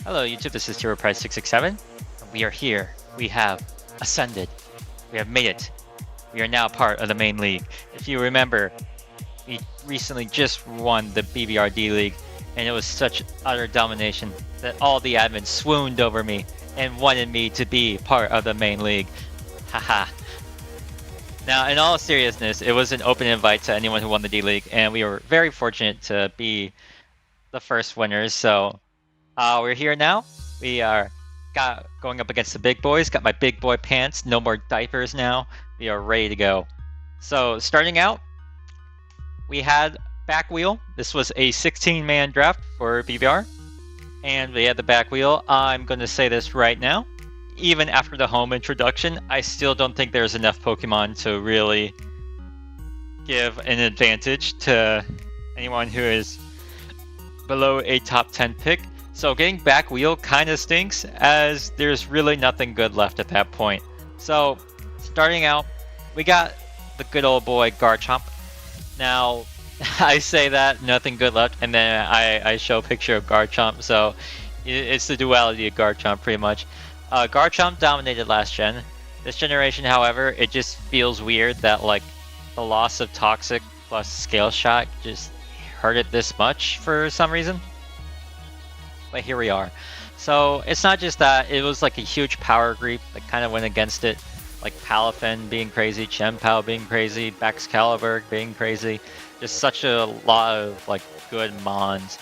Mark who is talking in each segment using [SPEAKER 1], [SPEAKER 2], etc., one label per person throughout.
[SPEAKER 1] Hello YouTube, this is HeroPrize667. We are here. We have ascended. We have made it. We are now part of the main league. If you remember, we recently just won the BBR D League, and it was such utter domination that all the admins swooned over me and wanted me to be part of the main league. Haha. Now, in all seriousness, it was an open invite to anyone who won the D League, and we were very fortunate to be the first winners, so we're here now. We are going up against the big boys. Got my big boy pants. No more diapers now. We are ready to go. So starting out, we had back wheel. This was a 16-man draft for BBR. And we had the back wheel. I'm going to say this right now. Even after the home introduction, I still don't think there's enough Pokemon to really give an advantage to anyone who is below a top 10 pick. So getting back wheel kind of stinks, as there's really nothing good left at that point. So starting out, we got the good old boy Garchomp. Now, I say that, nothing good left, and then I show a picture of Garchomp, so it's the duality of Garchomp pretty much. Garchomp dominated last gen. This generation, however, it just feels weird that like the loss of Toxic plus Scale Shot just hurt it this much for some reason. But here we are. So it's not just that, it was like a huge power creep that kind of went against it. Like Palafin being crazy, Chien-Pao being crazy, Baxcalibur being crazy. Just such a lot of like good mons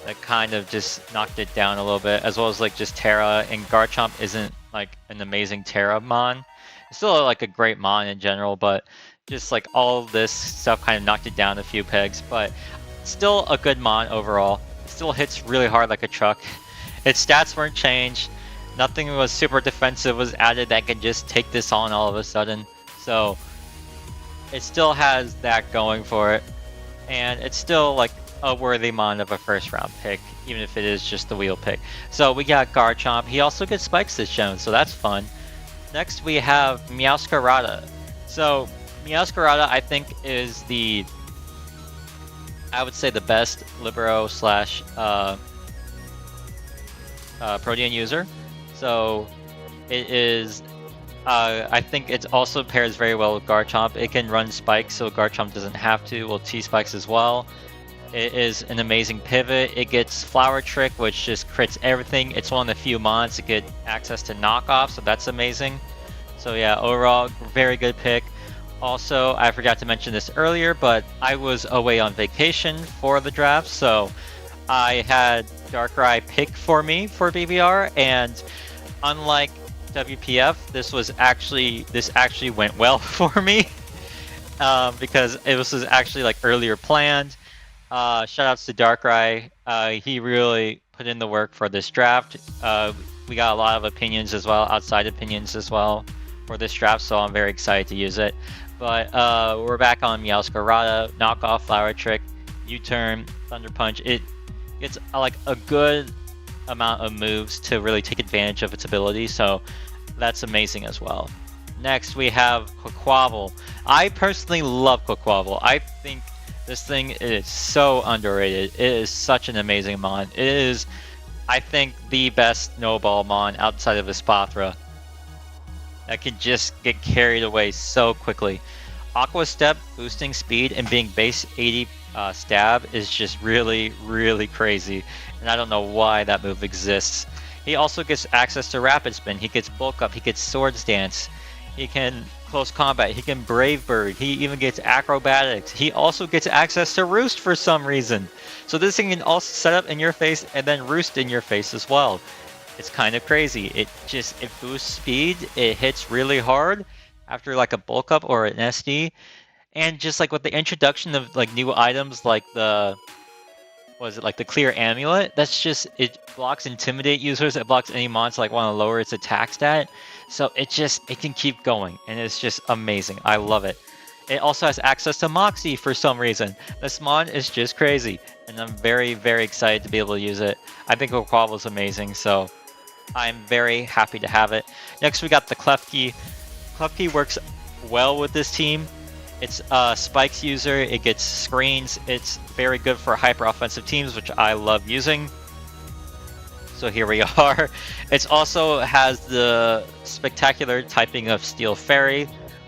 [SPEAKER 1] that kind of just knocked it down a little bit, as well as like just Terra, and Garchomp isn't like an amazing Terra mon. It's still like a great mon in general, but just like all this stuff kind of knocked it down a few pegs, but still a good mon overall. Still hits really hard like a truck. Its stats weren't changed. Nothing was super defensive was added that could just take this on all of a sudden. So it still has that going for it. And it's still like a worthy mon of a first round pick, even if it is just the wheel pick. So we got Garchomp. He also gets spikes this gen, so that's fun. Next we have Meowscarada. So Meowscarada I think is I would say the best Libero slash Protean user. So it is, I think it also pairs very well with Garchomp. It can run spikes, so Garchomp doesn't have to. Well, T-spikes as well. It is an amazing pivot. It gets Flower Trick, which just crits everything. It's one of the few mons to get access to knockoff, so that's amazing. So yeah, overall, very good pick. Also, I forgot to mention this earlier, but I was away on vacation for the draft, so I had Darkrai pick for me for BBR, and unlike WPF, this actually went well for me because it was actually like earlier planned. Shoutouts to Darkrai. He really put in the work for this draft. We got a lot of opinions as well, outside opinions as well for this draft, so I'm very excited to use it. But we're back on Meowscarada, knockoff, Flower Trick, U-turn, Thunder Punch. It's like a good amount of moves to really take advantage of its ability, so that's amazing as well. Next we have Quaquaval. I personally love Quaquaval. I think this thing is so underrated. It is such an amazing mon. It is, I think, the best snowball mon outside of Espathra that can just get carried away so quickly. Aqua Step, boosting speed, and being base 80 stab is just really, really crazy. And I don't know why that move exists. He also gets access to Rapid Spin. He gets Bulk Up. He gets Swords Dance. He can Close Combat. He can Brave Bird. He even gets Acrobatics. He also gets access to Roost for some reason. So this thing can also set up in your face and then roost in your face as well. It's kind of crazy. It boosts speed. It hits really hard after like a Bulk Up or an SD. And just like with the introduction of like new items like the Clear Amulet, that's just, it blocks Intimidate users. It blocks any monster like want to lower its attack stat. So it can keep going, and it's just amazing. I love it. It also has access to Moxie for some reason. This mon is just crazy, and I'm very, very excited to be able to use it. I think Quaquaval is amazing, so I'm very happy to have it. Next, we got the Klefki. Klefki works well with this team. It's a spikes user, it gets screens, it's very good for hyper offensive teams, which I love using. So here we are. It also has the spectacular typing of Steel Fairy,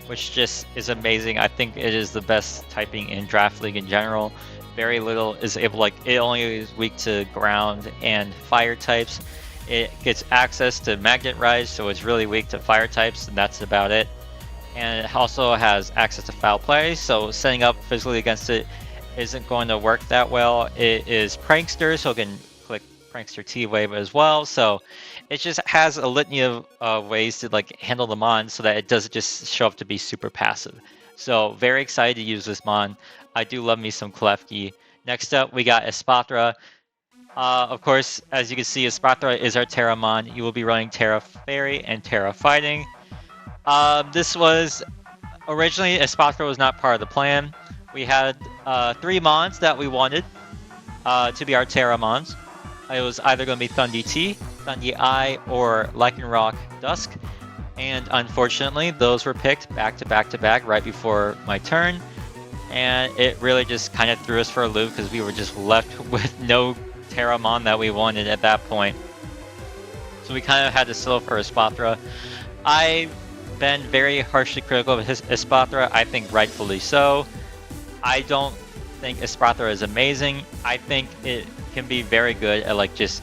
[SPEAKER 1] which just is amazing. I think it is the best typing in Draft League in general. Very little is able, like, it only is weak to ground and fire types. It gets access to Magnet Rise, so it's really weak to fire types, and that's about it. And it also has access to Foul Play, so setting up physically against it isn't going to work that well. It is Prankster, so it can click Prankster T-Wave as well. So it just has a litany of ways to like handle the mon so that it doesn't just show up to be super passive. So very excited to use this mon. I do love me some Klefki. Next up, we got Espathra. Of course, as you can see, Espathra is our Terra mon. You will be running Terra Fairy and Terra Fighting. This was originally Espathra was not part of the plan. We had 3 mons that we wanted to be our Terra mons. It was either going to be Thundy T, Thundy I, or Lycanroc Dusk. And unfortunately, those were picked back to back to back right before my turn. And it really just kind of threw us for a loop because we were just left with no Terra mon that we wanted at that point. So we kind of had to settle for Espathra. I've been very harshly critical of Espathra, I think rightfully so. I don't think Espathra is amazing. I think it can be very good at like just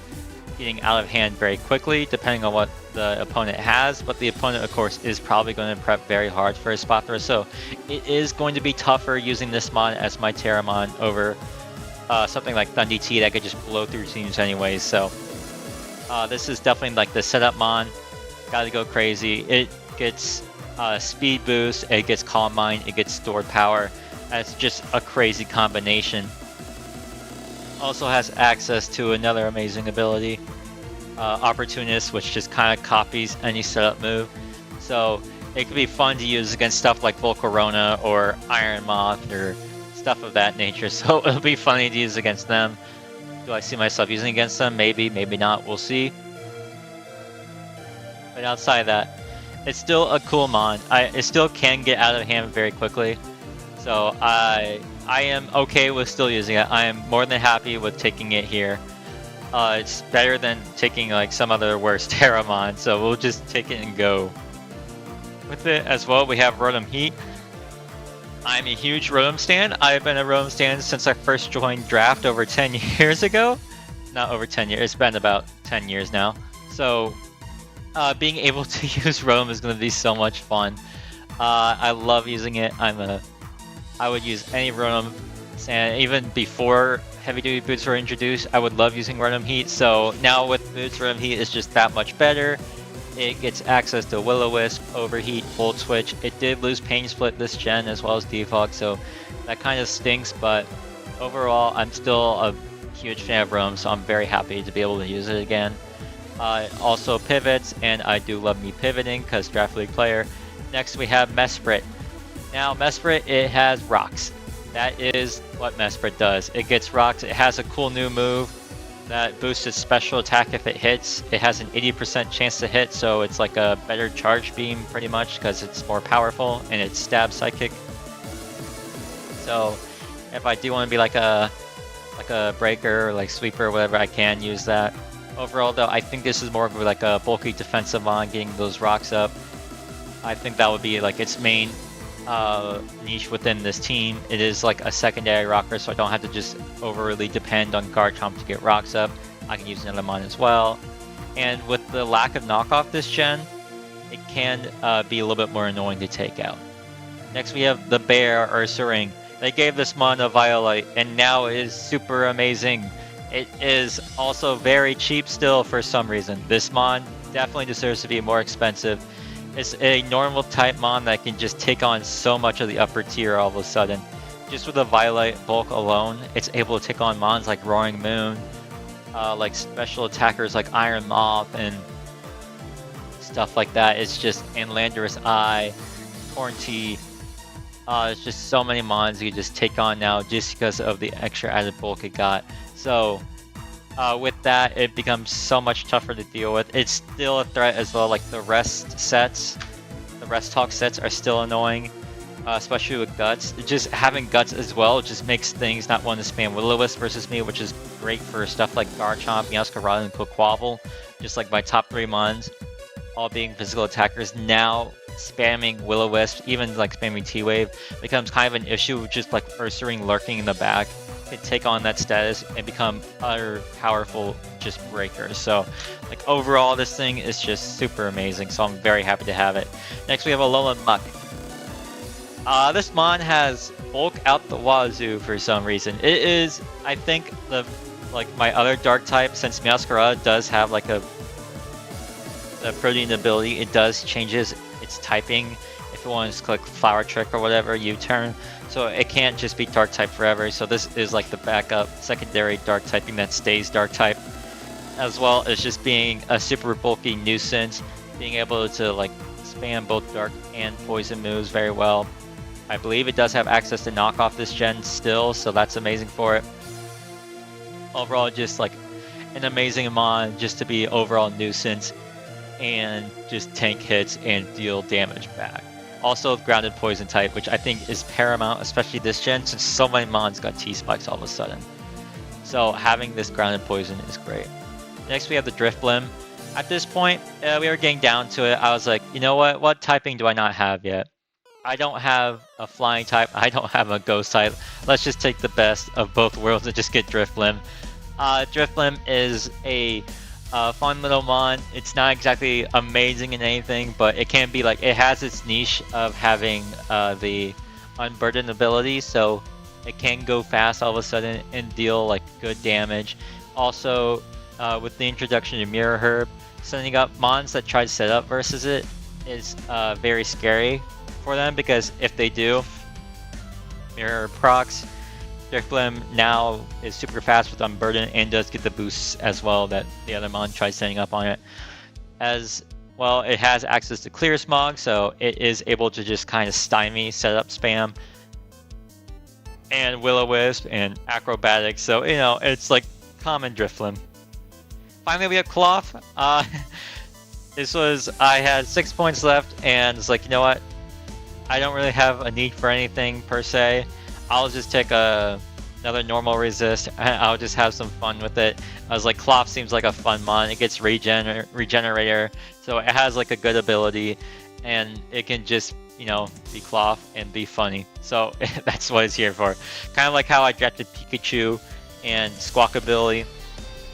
[SPEAKER 1] getting out of hand very quickly, depending on what the opponent has. But the opponent, of course, is probably going to prep very hard for Espathra, so it is going to be tougher using this mon as my Terramon over something like Thundy T that could just blow through teams anyways. So this is definitely like the setup mon. Gotta go crazy. It gets speed boost, it gets Calm Mind, it gets stored power. That's just a crazy combination. Also has access to another amazing ability, Opportunist, which just kind of copies any setup move. So it could be fun to use against stuff like Volcarona or Iron Moth or stuff of that nature. So it'll be funny to use against them. Do I see myself using against them? Maybe, maybe not. We'll see. But outside of that, it's still a cool mon. It still can get out of hand very quickly. So I am okay with still using it. I am more than happy with taking it here. It's better than taking like some other worse Terramon, so we'll just take it and go. With it as well, we have Rotom Heat. I'm a huge Rotom stan. I've been a Rotom stan since I first joined Draft over 10 years ago. Not over 10 years, it's been about 10 years now. So being able to use Rotom is going to be so much fun. I love using it. I would use any Rotom, and even before heavy duty boots were introduced, I would love using Rotom Heat. So now with boots, Rotom Heat is just that much better. It gets access to Will-O-Wisp, Overheat, Volt Switch. It did lose Pain Split this gen as well as Defog, so that kind of stinks, but overall I'm still a huge fan of Rotom, so I'm very happy to be able to use it again. Also pivots, and I do love me pivoting because Draft League player. Next we have Mesprit. Now, Mesprit, it has rocks. That is what Mesprit does. It gets rocks. It has a cool new move that boosts its special attack if it hits. It has an 80% chance to hit, so it's like a better charge beam pretty much because it's more powerful and it's stab psychic. So if I do want to be like a breaker or like sweeper or whatever, I can use that. Overall though, I think this is more of like a bulky defensive on getting those rocks up. I think that would be like its main niche within this team. It is like a secondary rocker, so I don't have to just overly depend on Garchomp to get rocks up. I can use another mon as well. And with the lack of knockoff this gen, it can be a little bit more annoying to take out. Next we have the Bear Ursaring. They gave this mon a Violet, and now it is super amazing. It is also very cheap still for some reason. This mon definitely deserves to be more expensive. It's a normal type mon that can just take on so much of the upper tier all of a sudden. Just with the Violet bulk alone, it's able to take on mons like Roaring Moon, like special attackers like Iron Moth and stuff like that. It's just, and Landorus Eye, Tornty. It's just so many mons you can just take on now just because of the extra added bulk it got. So with that, it becomes so much tougher to deal with. It's still a threat as well, like the rest sets. The rest talk sets are still annoying. especially with Guts. Just having Guts as well just makes things not want to spam Will-O-Wisp versus me, which is great for stuff like Garchomp, Meowscarada, and Quaquaval. Just like my top 3 mons, all being physical attackers. Now spamming Will-O-Wisp, even like spamming T-Wave, becomes kind of an issue, just like Ursaring lurking in the back can take on that status and become utter powerful just breakers. So like overall this thing is just super amazing, so I'm very happy to have it. Next we have Alolan Muck. This mon has bulk out the wazoo for some reason. It is, I think, my other dark type, since Meowscarada does have like a protein ability, it does changes its typing if it wants to click Flower Trick or whatever, U-turn. So it can't just be dark type forever. So this is like the backup secondary dark typing that stays dark type, as well as just being a super bulky nuisance, being able to like spam both dark and poison moves very well. I believe it does have access to knock off this gen still, so that's amazing for it. Overall, just like an amazing mon just to be overall nuisance and just tank hits and deal damage back. Also grounded poison type, which I think is paramount, especially this gen, since so many mons got T-Spikes all of a sudden. So having this grounded poison is great. Next we have the Drifblim. At this point, we were getting down to it. I was like, you know what typing do I not have yet? I don't have a flying type, I don't have a ghost type. Let's just take the best of both worlds and just get Drifblim. Drifblim is a fun little mon. It's not exactly amazing in anything, but it can be like, it has its niche of having the unburdened ability, so it can go fast all of a sudden and deal like good damage. Also, with the introduction of Mirror Herb, sending up mons that try to set up versus it is very scary for them, because if they do, Mirror Herb procs, Drifblim now is super fast with Unburden and does get the boosts as well that the other mon tries setting up on it. As well, it has access to Clear Smog, so it is able to just kind of stymie setup spam. And Will-O-Wisp and Acrobatics, so you know, it's like common Drifblim. Finally we have Cloth. I had 6 points left and it's like, you know what? I don't really have a need for anything per se. I'll just take another normal resist and I'll just have some fun with it. I was like, Cloth seems like a fun mon. It gets regenerator, so it has like a good ability and it can just, you know, be Cloth and be funny. So that's what it's here for. Kind of like how I drafted Pikachu and Squawkabilly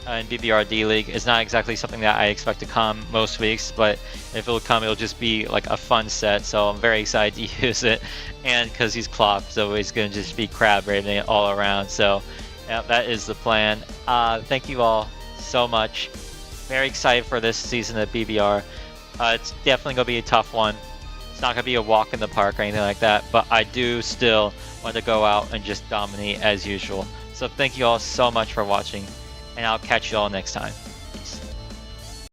[SPEAKER 1] in BBR D-League. It's not exactly something that I expect to come most weeks, but if it'll come, it'll just be like a fun set, so I'm very excited to use it. And because he's Cloth, so he's going to just be crab raving it all around. So yeah, that is the plan. Thank you all so much. Very excited for this season of BBR. It's definitely going to be a tough one. It's not going to be a walk in the park or anything like that, but I do still want to go out and just dominate as usual. So thank you all so much for watching, and I'll catch you all next time.